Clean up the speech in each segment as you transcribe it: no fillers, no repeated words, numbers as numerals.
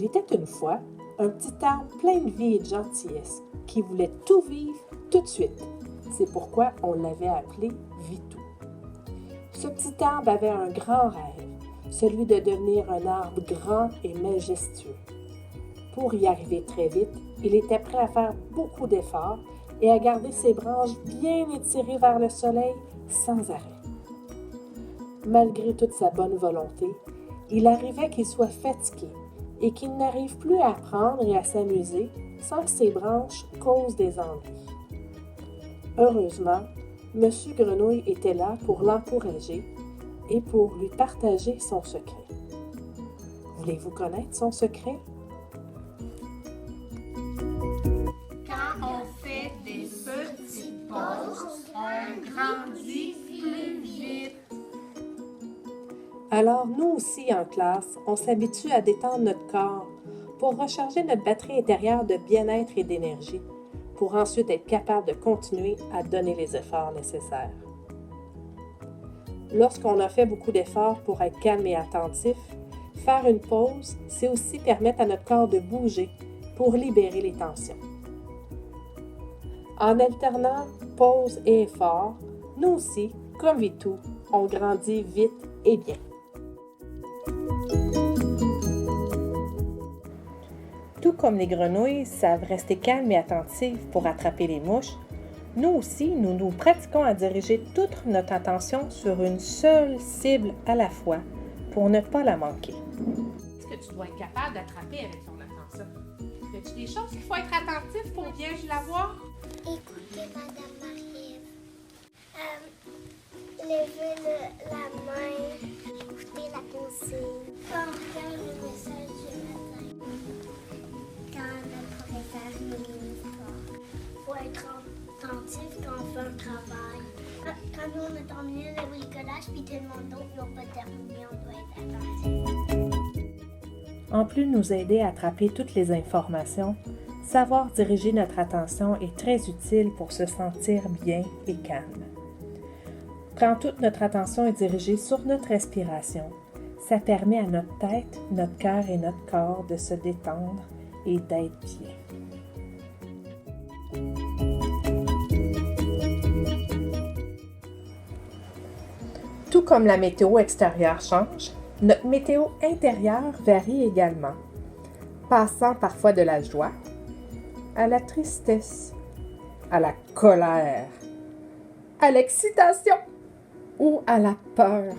Il était une fois un petit arbre plein de vie et de gentillesse qui voulait tout vivre tout de suite. C'est pourquoi on l'avait appelé Vitou. Ce petit arbre avait un grand rêve, celui de devenir un arbre grand et majestueux. Pour y arriver très vite, il était prêt à faire beaucoup d'efforts et à garder ses branches bien étirées vers le soleil sans arrêt. Malgré toute sa bonne volonté, il arrivait qu'il soit fatigué et qu'il n'arrive plus à apprendre et à s'amuser sans que ses branches causent des ennuis. Heureusement, M. Grenouille était là pour l'encourager et pour lui partager son secret. Voulez-vous connaître son secret? Quand on fait des petites pauses, on grandit plus vite. Alors nous aussi en classe, on s'habitue à détendre notre corps pour recharger notre batterie intérieure de bien-être et d'énergie, pour ensuite être capable de continuer à donner les efforts nécessaires. Lorsqu'on a fait beaucoup d'efforts pour être calme et attentif, faire une pause, c'est aussi permettre à notre corps de bouger pour libérer les tensions. En alternant pause et effort, nous aussi, comme Vitou, on grandit vite et bien. Tout comme les grenouilles savent rester calmes et attentives pour attraper les mouches, nous aussi, nous pratiquons à diriger toute notre attention sur une seule cible à la fois pour ne pas la manquer. Est-ce que tu dois être capable d'attraper avec ton attention? Y a-t-il des choses qu'il faut être attentif pour bien la voir? Écoutez Madame Marie-Ève. Lever la main, écouter la consigne. Faire le message du matin. Quand le professeur nous lit l'histoire. Faut être attentif quand on fait un travail. Quand nous on a terminé le bricolage puis tout le monde d'autre n'ont pas terminé, on doit être attentif. En plus de nous aider à attraper toutes les informations, savoir diriger notre attention est très utile pour se sentir bien et calme. Quand toute notre attention est dirigée sur notre respiration, ça permet à notre tête, notre cœur et notre corps de se détendre et d'être bien. Tout comme la météo extérieure change, notre météo intérieure varie également, passant parfois de la joie à la tristesse, à la colère, à l'excitation ou à la peur.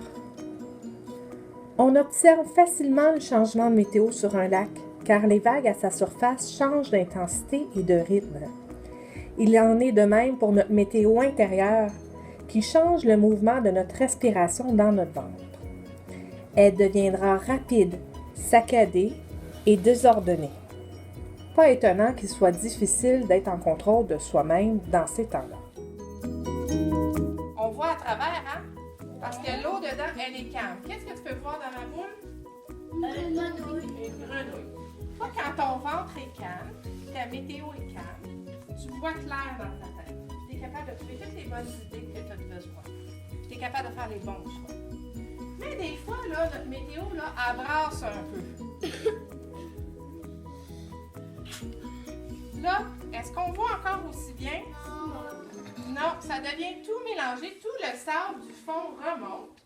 On observe facilement le changement de météo sur un lac, car les vagues à sa surface changent d'intensité et de rythme. Il en est de même pour notre météo intérieure, qui change le mouvement de notre respiration dans notre ventre. Elle deviendra rapide, saccadée et désordonnée. Pas étonnant qu'il soit difficile d'être en contrôle de soi-même dans ces temps-là. On voit à travers, hein? Parce que l'eau dedans, elle est calme. Qu'est-ce que tu peux voir dans la boule? Une grenouille. Une grenouille. Toi, quand ton ventre est calme, ta météo est calme, tu vois clair dans ta tête. Tu es capable de trouver toutes les bonnes idées que tu as besoin. Tu es capable de faire les bons choix. Mais des fois, là, notre météo, là, elle brasse un peu. Là, est-ce qu'on voit encore aussi bien? Non, ça devient tout mélangé, tout le sable du fond remonte.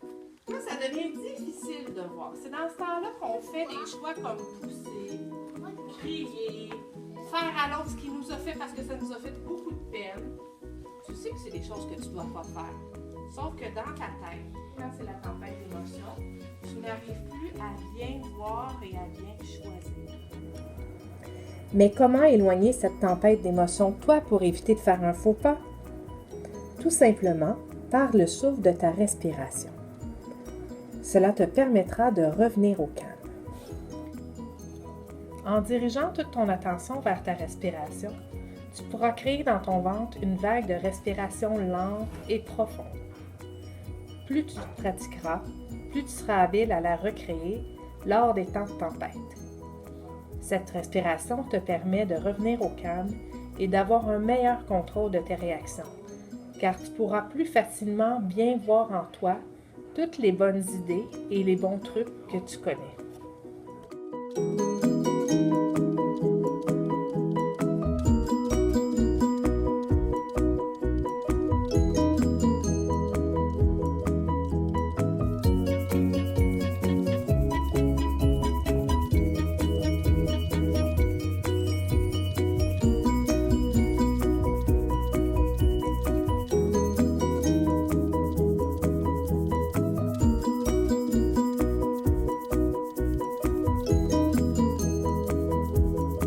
Là, ça devient difficile de voir. C'est dans ce temps-là qu'on fait des choix comme pousser, crier, faire à l'autre ce qu'il nous a fait parce que ça nous a fait beaucoup de peine. Tu sais que c'est des choses que tu ne dois pas faire. Sauf que dans ta tête, quand c'est la tempête d'émotions, tu n'arrives plus à bien voir et à bien choisir. Mais comment éloigner cette tempête d'émotions, toi, pour éviter de faire un faux pas? Tout simplement par le souffle de ta respiration. Cela te permettra de revenir au calme. En dirigeant toute ton attention vers ta respiration, tu pourras créer dans ton ventre une vague de respiration lente et profonde. Plus tu te pratiqueras, plus tu seras habile à la recréer lors des temps de tempête. Cette respiration te permet de revenir au calme et d'avoir un meilleur contrôle de tes réactions, car tu pourras plus facilement bien voir en toi toutes les bonnes idées et les bons trucs que tu connais.